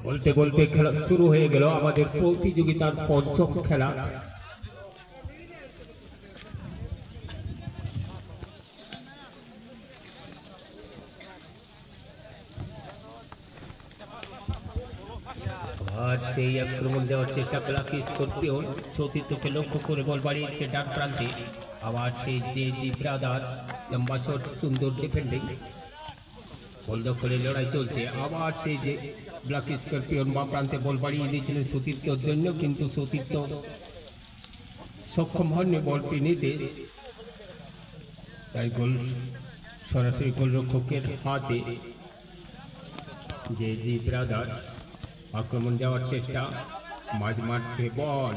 বলতে বলতে খেলা শুরু হয়ে গেল আমাদের প্রতিযোগিতার পঞ্চম খেলা। আর সেই আক্রমণ দেওয়ার চেষ্টা ব্ল্যাক স্করপিয়ন সতীর্থকে লক্ষ্য করে বল বাড়িয়েছে ডান প্রান্তে। আবার সেই যে ব্রাদার লম্বা শট, সুন্দর ডিফেন্ডিং, বল দখলে লড়াই চলছে। আবার সেই যে ব্ল্যাক স্করপিয়ন বাম প্রান্তে বল বাড়িয়ে দিয়েছিলেন সতীর্থর জন্য, কিন্তু সতীর্থ সক্ষম হননি বলটি নিতে, তাই গোল সরাসরি গোলরক্ষকের হাতে। যে ব্রাদার আক্রমণ দেওয়ার চেষ্টা, মাঝ মাঠে বল,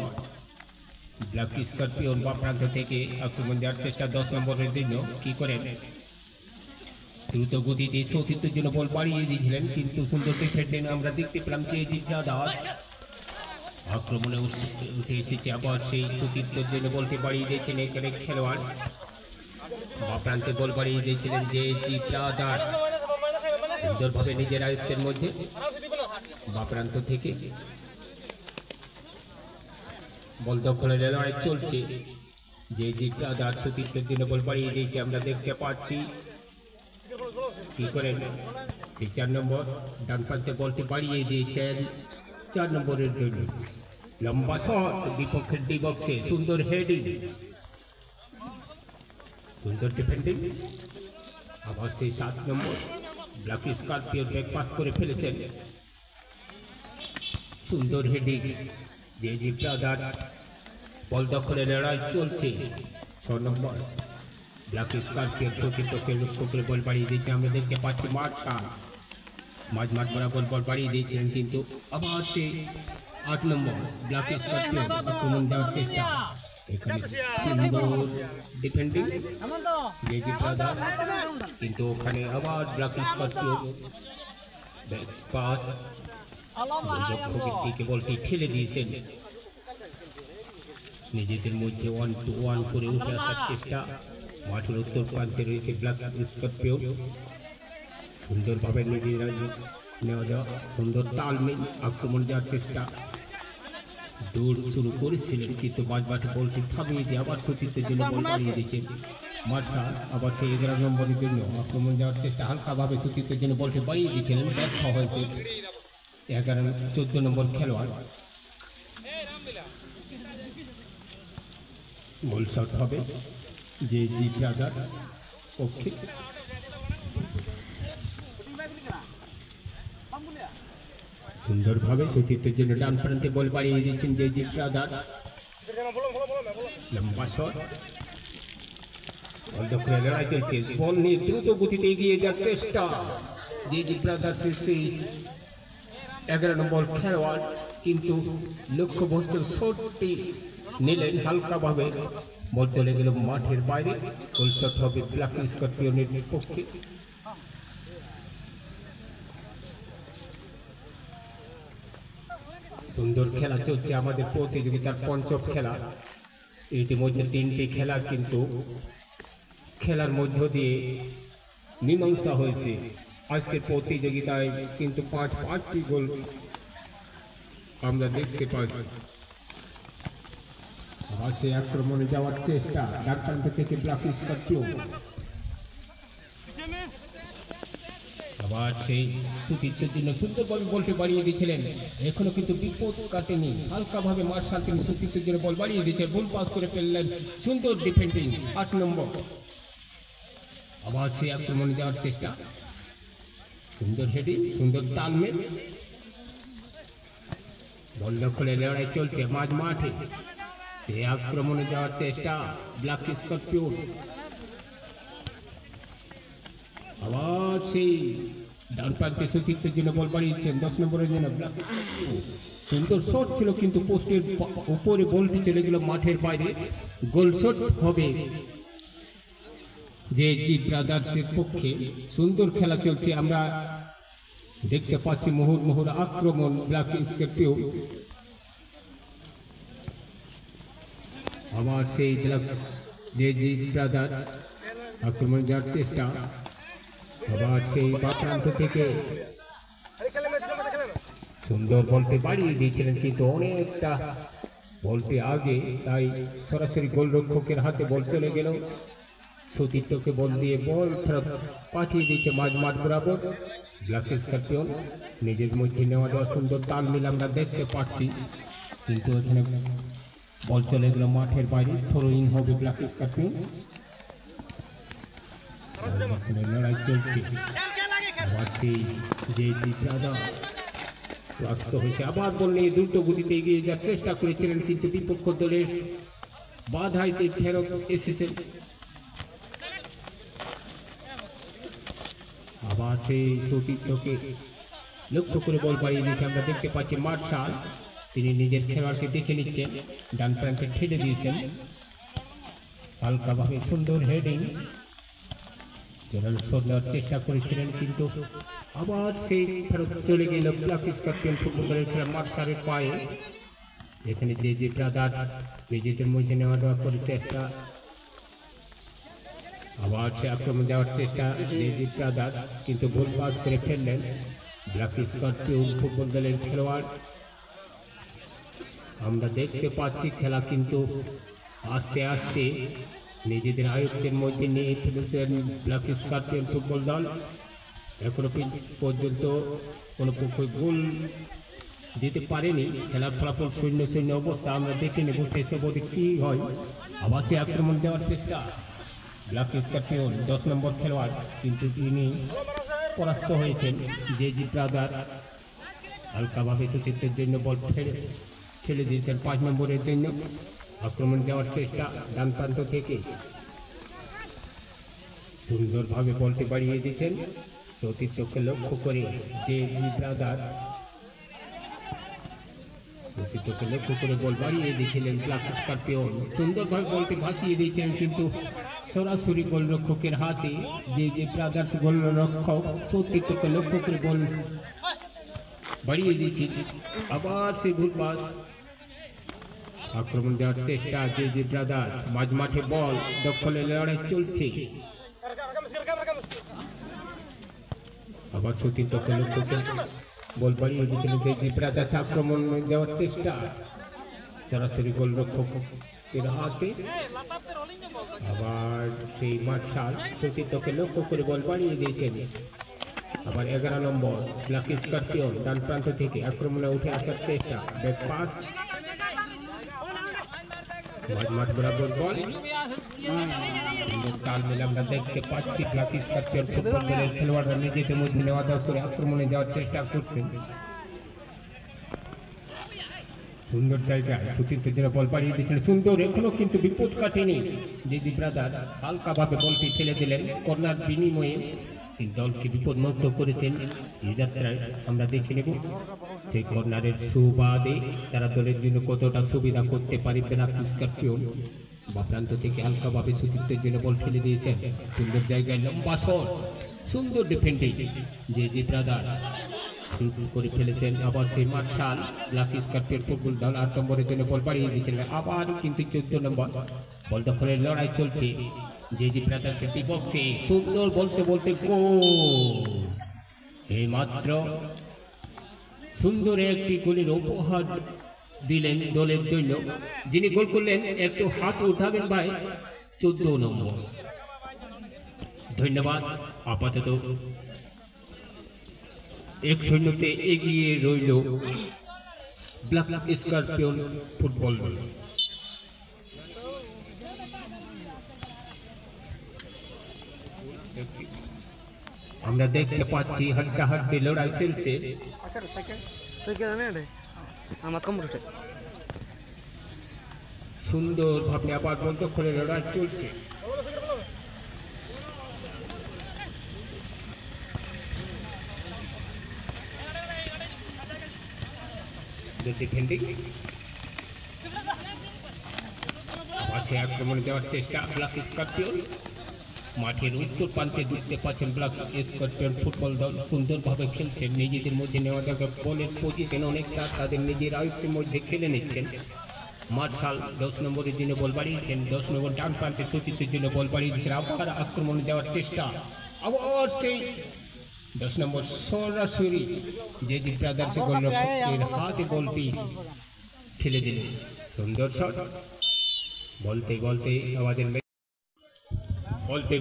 ব্ল্যাক স্করপিয়ন বাম প্রান্ত থেকে আক্রমণ দেওয়ার চেষ্টা 10 নম্বরের জন্য। কি করেন দ্রুত গতিতে সতীর্থের জন্য বল বাড়িয়ে দিয়েছিলেন, কিন্তু সুন্দর ডিফেন্ডিং আমরা দেখতে পেলাম যে ব্রাদার আক্রমণে উঠে এসেছে। আবার সেই সতীর্থের জন্য বলটি বাড়িয়ে দিয়েছেন এখানে খেলোয়াড়, বাম প্রান্তে বল বাড়িয়ে দিয়েছিলেন যে ব্রাদার সুন্দরভাবে নিজের আয়ত্তের মধ্যে বাম প্রান্ত থেকে বল দখলের লড়াই চলছে। যে ব্রাদার সতীর্থের জন্য বল বাড়িয়ে দিয়েছে আমরা দেখতে পাচ্ছি। কি করেন এই 4 নম্বর ডান প্রান্তে বলটি বাড়িয়ে দিয়েছেন 4 নম্বরের জন্য। লম্বা শট বিপক্ষের ডি বক্সে, সুন্দর হেডিং, সুন্দর ডিফেন্ডিং। আবার সেই 7 নম্বর ব্ল্যাক স্করপিয়ন ব্যাক পাস করে ফেলেছেন, সুন্দর হেডিং। যে ব্রাদার বল দখলে লড়াই চলছে। 6 নম্বর ব্ল্যাক স্করপিয়ন সতীর্থকে লক্ষ্য করে বল বাড়িয়ে দিয়েছে আমরা দেখতে পাচ্ছি। মাঝ মাঠ বরাবর বল বাড়িয়ে দিয়েছিলেন, কিন্তু আবার সেই 8 নম্বর ব্ল্যাক স্করপিয়ন আক্রমণ দেওয়ার চেষ্টা, এখানে সুন্দর ডিফেন্ডিং যে ব্রাদার, কিন্তু ওখানে আবার ব্ল্যাক স্করপিয়ন পাস গোলরক্ষকের দিকে বলটি ঠেলে দিয়েছেন। নিজেদের মধ্যে 1-1 করে উঠে আসার চেষ্টা। মাঠের উত্তর প্রান্তে রয়েছে ব্ল্যাক স্করপিয়ন, সুন্দরভাবে নিজেরা নেওয়া যাওয়া, সুন্দর তালমিল আক্রমণ দেওয়ার চেষ্টা। দৌড় শুরু করেছিলেন, কিন্তু মাঝমাঠে বলটি থামিয়ে দিয়ে আবার সতীর্থের জন্য বল বাড়িয়ে দিয়েছেন মাঠা। আবার সেই 11 নম্বরের জন্য আক্রমণ দেওয়ার চেষ্টা, হালকাভাবে সতীর্থের জন্য বলটি বাড়িয়ে দিয়েছিলেন, ব্যর্থ হয়েছে 14 নম্বর খেলোয়াড়। গোল শট হবে যে ব্রাদার পক্ষে। সুন্দরভাবে সতীর্থের জন্য ডান প্রান্তে বল বাড়িয়ে দিয়েছেন যে ব্রাদার, লম্বা শট, বল দখলে লড়াই চলছে। বল নিয়ে দ্রুত গতিতে এগিয়ে যাওয়ার চেষ্টা যে ব্রাদার, সেই 11 নম্বর খেলোয়াড়, কিন্তু লক্ষ্যবস্তুর শটটি নিলেন হালকাভাবে, বল চলে গেল মাঠের বাইরে। গোল শট হবে ব্ল্যাক স্করপিয়নের পক্ষে। সুন্দর খেলা চলছে আমাদের প্রতিযোগিতার পঞ্চম খেলা। ইতিমধ্যে 3টি খেলা, কিন্তু খেলার মধ্য দিয়ে মীমাংসা হয়েছে। আজকের প্রতিযোগিতায় কিন্তু 5টি গোল আমরা দেখতে পাচ্ছি। আবার সেই আক্রমণে যাওয়ার চেষ্টা ডান প্রান্ত থেকে ব্ল্যাক স্করপিয়ন, আবার সেই সতীর্থের জন্য সুন্দর বলটি বাড়িয়ে দিয়েছিলেন, এখনো কিন্তু বিপদ কাটেনি, হালকাভাবে মার্শাল তিনি সতীর্থের জন্য বল বাড়িয়ে দিয়েছেন, বল পাস করে ফেললেন, সুন্দর ডিফেন্ডিং 8 নম্বর। আবার সেই আক্রমণে যাওয়ার চেষ্টা, সুন্দর হেডিং, সুন্দর তালমেল, বল দখলে লড়াই চলছে মাঝ মাঠে। সেই আক্রমণে যাওয়ার চেষ্টা ব্ল্যাক স্করপিয়ন, আবার সেই ডান প্রান্তে সতীর্থের জন্য বল বাড়িয়েছেন 10 নম্বরের জন্য ব্ল্যাক স্করপিয়ন। সুন্দর শট ছিল, কিন্তু পোস্টের উপরে বলটি চলে গেল মাঠের বাইরে। গোল শট হবে যে ব্রাদার্সের পক্ষে। সুন্দর খেলা চলছে, আমরা দেখতে পাচ্ছি মুহুর্মুহুর আক্রমণ ব্ল্যাক স্করপিয়ন। আবার সেই ব্ল্যাক যে ব্রাদার আক্রমণ যাওয়ার চেষ্টা, আবার সেই বাম প্রান্ত থেকে সুন্দর বলতে বাড়িয়ে দিয়েছিলেন কিন্তু অনেকটা বলতে আগে, তাই সরাসরি গোলরক্ষকের হাতে বল চলে গেল। সতীর্থকে বল দিয়ে বল ফেরত পাঠিয়ে দিয়েছে মাঝ বরাবর। ব্ল্যাক স্করপিয়ন নিজের মধ্যে নেওয়া দেওয়া সুন্দর তাল মিল আমরা দেখতে পাচ্ছি, কিন্তু এখানে বল চলে গেল মাঠের বাইরে। থ্রোইং হবে ব্ল্যাক স্করপিয়ন। লড়াই চলছে, আবার সেই যে ক্লান্ত হয়েছে, আবার বল নিয়ে দ্রুত গতিতে এগিয়ে যাওয়ার চেষ্টা করেছিলেন, কিন্তু বিপক্ষ দলের বাধায় ফেরত এসেছেন। আবার সেই সতীর্থকে লক্ষ্য করে বল বাড়িয়ে দিয়েছে আমরা দেখতে পাচ্ছি মার্শাল। তিনি নিজের খেলোয়াড়কে দেখে নিচ্ছেন, ডান প্রান্তে ঠেলে দিয়েছেন হালকাভাবে। সুন্দর হেডিং, জোরালো শট নেওয়ার চেষ্টা করেছিলেন, কিন্তু আবার সেই ফেরত চলে গেল ব্ল্যাক স্করপিয়ন ফুটবল দলের খেলা মার্শালের পায়ে। এখানে যে ব্রাদার্স নিজেদের মধ্যে নেওয়া দেওয়া করে চেষ্টা, আবার সে আক্রমণ দেওয়ার চেষ্টা যে ব্রাদার্স, কিন্তু গোল পাস করে ফেললেন ব্ল্যাক স্করপিয়ন ফুটবল দলের খেলোয়াড়। আমরা দেখতে পাচ্ছি খেলা কিন্তু আস্তে আস্তে নিজেদের আয়ত্তের মধ্যে নিয়ে ফেলেছেন ব্ল্যাক স্করপিয়ন ফুটবল দল। এখনো পর্যন্ত কোনো পক্ষ গোল দিতে পারেনি, খেলার ফলাফল 0-0 অবস্থা। আমরা দেখে নেব শেষ অবধি কী হয়। আবার সে আক্রমণ দেওয়ার চেষ্টা ব্ল্যাক স্করপিয়ন 10 নম্বর খেলোয়াড়, কিন্তু তিনি পরাস্ত হয়েছেন যে ব্রাদার। হালকাভাবে সতীর্থের জন্য বল ঠেলে দিয়েছেন 5 নম্বরের জন্য। আক্রমণ দেওয়ার চেষ্টা ডান প্রান্ত থেকে, সুন্দরভাবে বলটি বাড়িয়ে দিয়েছেন সতীর্থকে লক্ষ্য করে যে ব্রাদার। সতীর্থকে লক্ষ্য করে বল বাড়িয়ে দিয়েছিলেন ব্ল্যাক স্করপিয়ন, সুন্দরভাবে বলটি ভাসিয়ে দিয়েছেন, কিন্তু সরাসরি গোলরক্ষকের হাতে যে ব্রাদার্স গোলরক্ষক সতীর্থকে লক্ষ্য করে বল বাড়িয়ে দিয়েছেন। আবার সে ভুল পাস, আক্রমণ দেওয়ার চেষ্টা যে ব্রাদার্স। মাঝ মাঠে বল দখলের লড়াই চলছে, আবার সতীর্থকে লক্ষ্য করে বল বাড়িয়ে দিয়েছিলেন যে ব্রাদার্স। আক্রমণ দেওয়ার চেষ্টা সরাসরি গোলরক্ষকের হাতে, আবার সেই মার্শাল সতীর্থকে লক্ষ্য করে বল বাড়িয়ে দিয়েছেন। আবার 11 নম্বর ব্ল্যাক স্করপিয়ন ডান প্রান্ত থেকে আক্রমণে উঠে আসার চেষ্টা, ব্যাক পাস মাঠ বরাবর বল। তাল মিল আমরা দেখতে পাচ্ছি ব্ল্যাক স্করপিয়ন ফুটবল দলের খেলোয়াড়রা নিজেদের মধ্যে নেওয়া দেওয়া করে আক্রমণে যাওয়ার চেষ্টা করছেন। সুন্দর জায়গায় সতীর্থের জন্য বল বাড়িয়ে দিয়েছিলেন, সুন্দর, এখনো কিন্তু বিপদ কাটেনি যে ব্রাদার। হালকাভাবে বলটি ঠেলে দিলেন কর্নার বিনিময়ে, দলকে বিপদমুক্ত করেছেন। এই যাত্রায় আমরা দেখে নেব সেই কর্নারের সুবাদে তারা দলের জন্য কতটা সুবিধা করতে পারে ব্ল্যাক স্করপিয়ন। বা প্রান্ত থেকে হালকাভাবে সতীর্থের জন্য বল ঠেলে দিয়েছেন, সুন্দর জায়গায় লম্বা শট, সুন্দর ডিফেন্ডিং যে ব্রাদার করে ফেলেছেন। আবার সেই মার্শাল ব্ল্যাক স্করপিয়ন ফুটবল দল 8 নম্বরের জন্য বল বাড়িয়ে দিয়েছিলেন। আবার কিন্তু 14 নম্বর বল দখলের লড়াই চলছে যে ব্রাদার্স বিপক্ষে। সুন্দর বলতে গোল, এই মাত্র সুন্দর একটি গোলের উপহার দিলেন দলের জন্য। যিনি গোল করলেন একটু হাত উঠাবেন ভাই, 14 নম্বর। ধন্যবাদ। আপাতত 1-0 এগিয়ে রইল ব্ল্যাক স্করপিয়ন ফুটবল দল। আমরা দেখতে পাচ্ছি হাড্ডাহাড্ডি লড়াই চলছে। সুন্দর ভাবে আবার বল দখলে লড়াই চলছে। ডিফেন্ডিং পাশে আক্রমণ দেওয়ার চেষ্টা ব্ল্যাক স্করপিয়ন। মাঠের উত্তর প্রান্তে দেখতে পাচ্ছেন ব্ল্যাক স্করপিয়ন ফুটবল দল সুন্দরভাবে খেলছেন, নিজেদের মধ্যে নেওয়া দেখা বলের পজিশন অনেকটা তাদের নিজের আয়ত্তের মধ্যে খেলে নিচ্ছেন। মার্শাল 10 নম্বরের জন্য বল বাড়িয়েছেন, 10 নম্বর ডান প্রান্তে সতীর্থের জন্য বল বাড়িয়ে দিচ্ছেন। আবার আক্রমণ দেওয়ার চেষ্টা, আবার সেই 10 নম্বর সরাসরি জেজি ব্রাদার্স গোলরক্ষকের হাতে বলটি ঠেলে দিলেন। সুন্দর শট।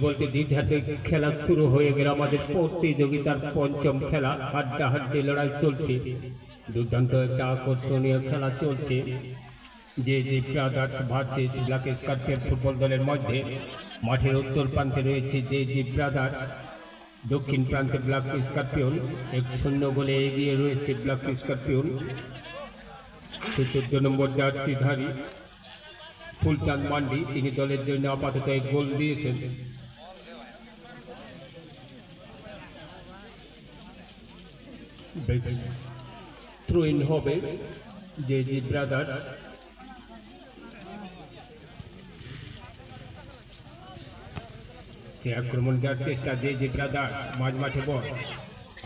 বলতে দ্বিধাতে খেলা শুরু হয়ে গেল। আমাদের প্রতিযোগিতার পঞ্চম খেলা, হাড্ডাহাড্ডি লড়াই চলছে। দুর্দান্ত একটা আকর্ষণীয় খেলা চলছে JG brothers versus black scorpion football দলের মধ্যে। মাঠের উত্তর প্রান্তে রয়েছে জেজি ব্রাদার্স, দক্ষিণ প্রান্তে ব্ল্যাক স্কর্পিয়ন। 1-0 গোলে এগিয়ে রয়েছে ব্ল্যাক স্কর্পিয়ন। 14 নম্বর জার্সিধারী ফুলচাঁদ মান্ডি, তিনি দলের জন্য আপাতত এক গোল দিয়েছেন। থ্রো ইন হবে জেজি ব্রাদার্স। সে আক্রমণ যার চেষ্টা জেজি ব্রাদার্স, মাঝমাঠে বল,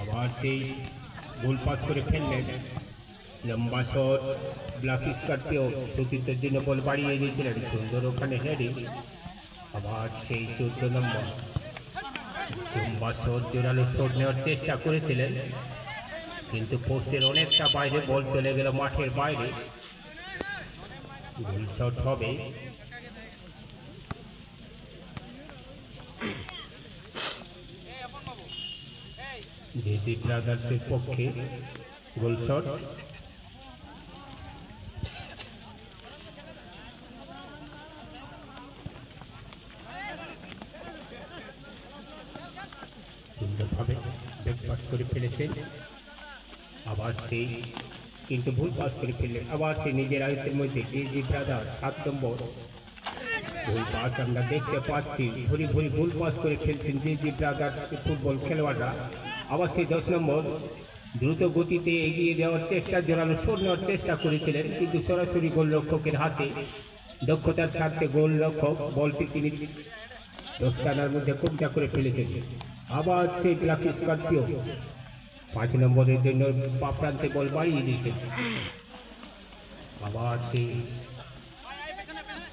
আবার সেই গোল পাস করে ফেললেন। লম্বা শট, ব্ল্যাক স্কর্পিয়ন সতীর্থের জন্য বল বাড়িয়ে দিয়েছিলেন। সুন্দর ওখানে হেডিং। আবার সেই 14 নম্বর লম্বা শট, জোরালো শট নেওয়ার চেষ্টা করেছিলেন, কিন্তু পোস্টের অনেকটা বাইরে বল চলে গেল মাঠের বাইরে। গোল শট হবে। জেজি ব্রাদার্সের পক্ষে গোল শট। সুন্দরভাবে ব্যাক পাস করে ফেলেছেন। আবার সেই কিন্তু ভুল পাস করে ফেললেন। আবার সেই নিজের আয়ত্তের মধ্যে জেজি ব্রাদার্স 7 নম্বর ভুল পাস আমরা দেখতে পাচ্ছি। ভুরি ভুল পাস করে ফেলছেন জেজি ব্রাদার্স ফুটবল খেলোয়াড়রা। আবার সেই 10 নম্বর দ্রুত গতিতে এগিয়ে দেওয়ার চেষ্টা, জোরালো শট নেওয়ার চেষ্টা করেছিলেন, কিন্তু সরাসরি গোলরক্ষকের হাতে। দক্ষতার স্বার্থে গোলরক্ষক বলটি তিনি 10 রানের মধ্যে কবজা করে ফেলেছেন। আবার সেই ব্ল্যাক স্কর্পিয়ন 5 নম্বরের জন্য বা প্রান্তে বল বাড়িয়ে দিয়েছেন। আবার সেই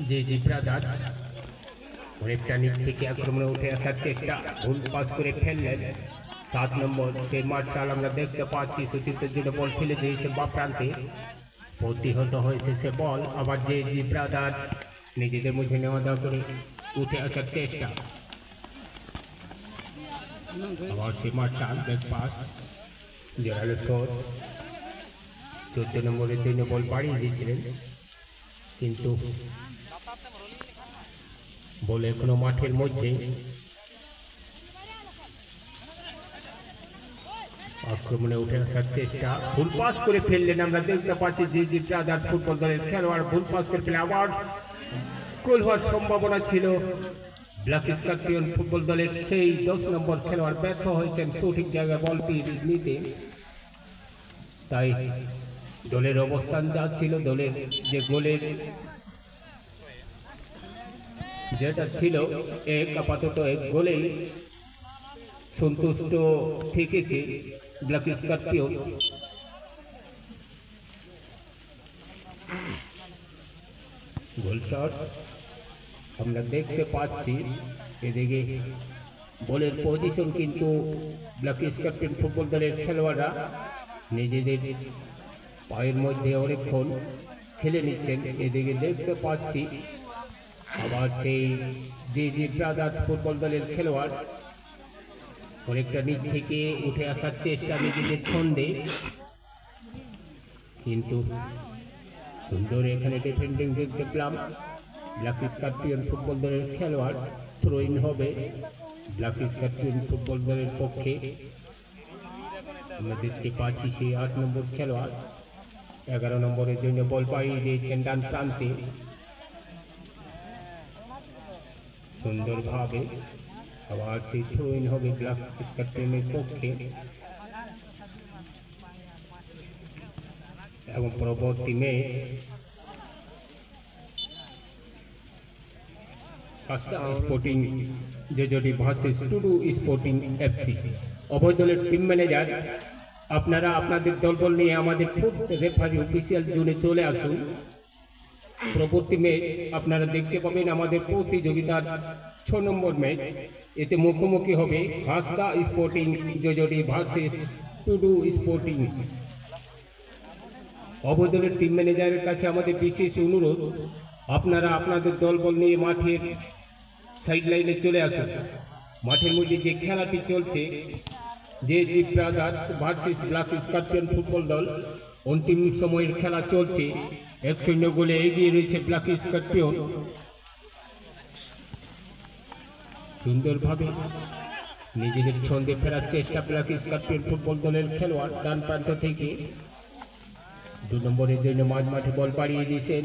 জেজি ব্রাদার্স অনেকটা নিচ থেকে আক্রমণে উঠে আসার চেষ্টা, ভুল পাস করে ফেললেন। 7 নম্বর সেই মার্শাল আমরা দেখতে পাচ্ছি সতীর্থের জন্য বল ফেলে দিয়েছে বা প্রান্তে, প্রতিহত হয়েছে সে বল। আবার জেজি ব্রাদার্স নিজেদের মধ্যে নেওয়া দাওয়া করে উঠে আসার চেষ্টা। আবার সেই মার্শাল ব্যাক পাস, জোরালো শট। 14 নম্বরের জন্য বল বাড়িয়ে দিয়েছিলেন, কিন্তু বল এখনো মাঠের মধ্যে। আক্রমণে উঠে আসার চেষ্টা, ভুল পাস করে ফেললেন। আমরা দেখতে পাচ্ছি জেজি ব্রাদার্স ফুটবল দলের খেলোয়াড় ভুল পাস করে ফেলে আবার গোল হওয়ার সম্ভাবনা ছিল। ব্ল্যাক স্কর্পিয়ন ফুটবল দলের সেই 10 নম্বর খেলোয়াড় ব্যর্থ হয়েছেন সঠিক জায়গায় বলটি নিতে। তাই দলের অবস্থান যা ছিল, দলের যে গোলের যেটা ছিল আপাতত 1 গোলেই সন্তুষ্ট থেকেছে ব্ল্যাক স্কর্পিয়ন। গোল শট আমরা দেখতে পাচ্ছি। এদিকে বলের পজিশন কিন্তু ব্ল্যাক স্কর্পিয়ন ফুটবল দলের খেলোয়াড়রা নিজেদের পায়ের মধ্যে অনেকক্ষণ খেলে নিচ্ছেন। এদিকে দেখতে পাচ্ছি আবার সেই জেজি ব্রাদার্স ফুটবল দলের খেলোয়াড় অনেকটা নিচ থেকে উঠে আসার চেষ্টা নিজেদের ছন্দে, কিন্তু সুন্দর এখানে ডিফেন্ডিং দেখতে পেলাম ব্ল্যাক স্কর্পিয়ন ফুটবল দলের খেলোয়াড়। থ্রো ইন হবে ব্ল্যাক স্কর্পিয়ন ফুটবল দলের পক্ষে। আমরা দেখতে পাচ্ছি সেই 8 নম্বর খেলোয়াড় 11 নম্বরের জন্য বল বাড়িয়ে দিয়েছেন ডান প্রান্তে সুন্দরভাবে। আবার সেই থ্রো ইন হবে ব্ল্যাক স্কর্পিয়নের পক্ষে এবং পরবর্তী ম্যাচ স্পোর্টিং জেজোডি ভার্সেস টুডু স্পোর্টিং FC। উভয় দলের টিম ম্যানেজার আপনারা আপনাদের দলবল নিয়ে আমাদের ফুড রেফারি অফিসিয়াল জোনে চলে আসুন। পরবর্তী ম্যাচ আপনারা দেখতে পাবেন আমাদের প্রতিযোগিতার 6 নম্বর ম্যাচ। এতে মুখোমুখি হবে হাসদা স্পোর্টিং যোজরি ভার্সেস টুডু স্পোর্টিং। অবদলের টিম ম্যানেজারের কাছে আমাদের বিশেষ অনুরোধ, আপনারা আপনাদের দলবল নিয়ে মাঠের সাইড লাইনে চলে আসুন। মাঠের মধ্যে যে খেলাটি চলছে, যে brothers versus black scorpion football দল, অন্তিম সময়ের খেলা চলছে। 1-0 গোলে এগিয়ে রয়েছে ব্ল্যাক স্করপিয়ন। সুন্দরভাবে নিজেদের ছন্দে ফেরার চেষ্টা ব্ল্যাক স্করপিয়ন ফুটবল দলের খেলোয়াড় ডান প্রান্ত থেকে 2 নম্বরের জন্য মাঠে বল পাড়িয়ে দিয়েছেন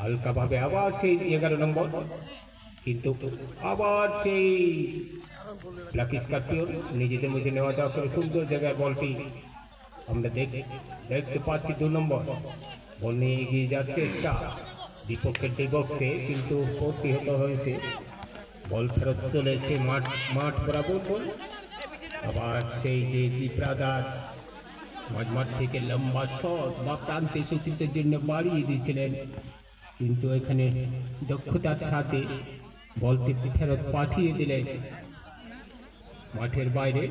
হালকাভাবে। আবার সেই 11 নম্বর, কিন্তু আবার সেই ব্ল্যাক স্করপিয়ন নিজেদের মধ্যে নেওয়া দেওয়া করে সুন্দর জায়গায় বলটি আমরা দেখতে পাচ্ছি। 2 নম্বর বল নিয়ে এগিয়ে যাওয়ার চেষ্টা বিপক্ষের ডি বক্সে, কিন্তু প্রতিহত হয়েছে। বল ফেরত চলেছে মাঠ বরাবর বল। আবার সেই যে ব্রাদার মাঠ থেকে লম্বা শট বা প্রান্তে সুচিতের জন্য বাড়িয়ে দিয়েছিলেন, কিন্তু এখানে দক্ষতার সাথে বলটি ফেরত পাঠিয়ে দিলেন মাঠের বাইরে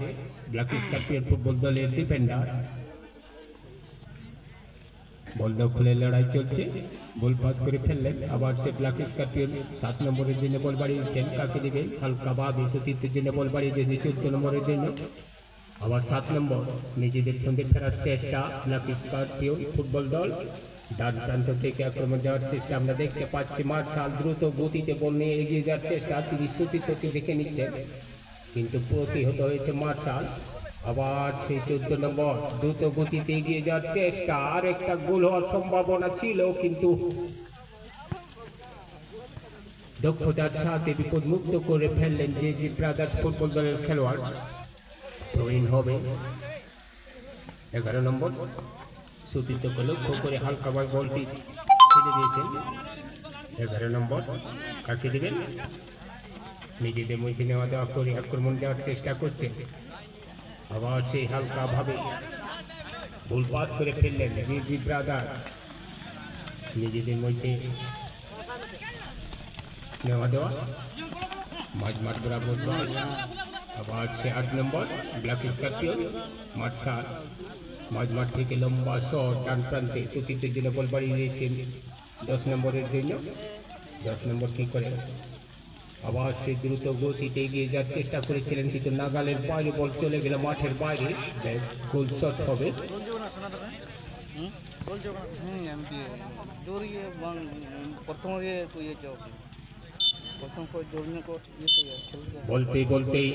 ব্ল্যাক স্করপিয়ন ফুটবল দলের ডিফেন্ডার। বল দখলের লড়াই চলছে, বল পাস করে ফেললেন। আবার সে ব্ল্যাক স্করপিয়ন 7 নম্বরের জন্য বল বাড়িয়ে দিচ্ছেন, কাকে দেবে? হালকাভাবে সুচিতের জন্য বল বাড়িয়ে দিয়েছে 14 নম্বরের জন্য। আবার 7 নম্বর নিজেদের সঙ্গে ফেরার চেষ্টা ব্ল্যাক স্করপিয়ন ফুটবল দল। ডান প্রান্ত থেকে আক্রমণ যাওয়ার চেষ্টা আমরা দেখতে পাচ্ছি। মার্শাল দ্রুত গতিতে বল নিয়ে এগিয়ে যাওয়ার চেষ্টা, তিনি সুচিতকে দেখে নিচ্ছেন, কিন্তু প্রতিহত হয়েছে মার্শাল। আবার সেই 14 নম্বর দ্রুত গতিতে এগিয়ে যাওয়ার চেষ্টা, আর একটা গোল হওয়ার সম্ভাবনা ছিল, কিন্তু দক্ষতার সাথে বিপদমুক্ত করে ফেললেন যে ব্রাদার্স ফুটবল দলের খেলোয়াড়। থ্রোইন হবে 11 নম্বর, সুচিতকে লক্ষ্য করে হালকাভাবে বলটি ছেড়ে দিয়েছেন। 11 নম্বর কাকে দেবেন? নিজেদের মধ্যে নেওয়া দেওয়া করে আক্রমণ দেওয়ার চেষ্টা করছেন। আবার সেই হালকাভাবে ভুল পাস করে ফেললেন জি ব্রাদার, নিজেদের মধ্যে নেওয়া দেওয়া মাঠ বরাবর। আবার সে 8 নম্বর ব্ল্যাক স্করপিয়ন মাঠ থেকে লম্বা শট ডান প্রান্তে সুচিতের জন্য বল বাড়িয়ে দিয়েছেন 10 নম্বরের জন্য। 10 নম্বর কী করে? আবার সে দ্রুত গতিতে এগিয়ে যাওয়ার চেষ্টা করেছিলেন, কিন্তু নাগালের বাইরে বল চলে গেল মাঠের বাইরে। গোল শট হবে। বলতেই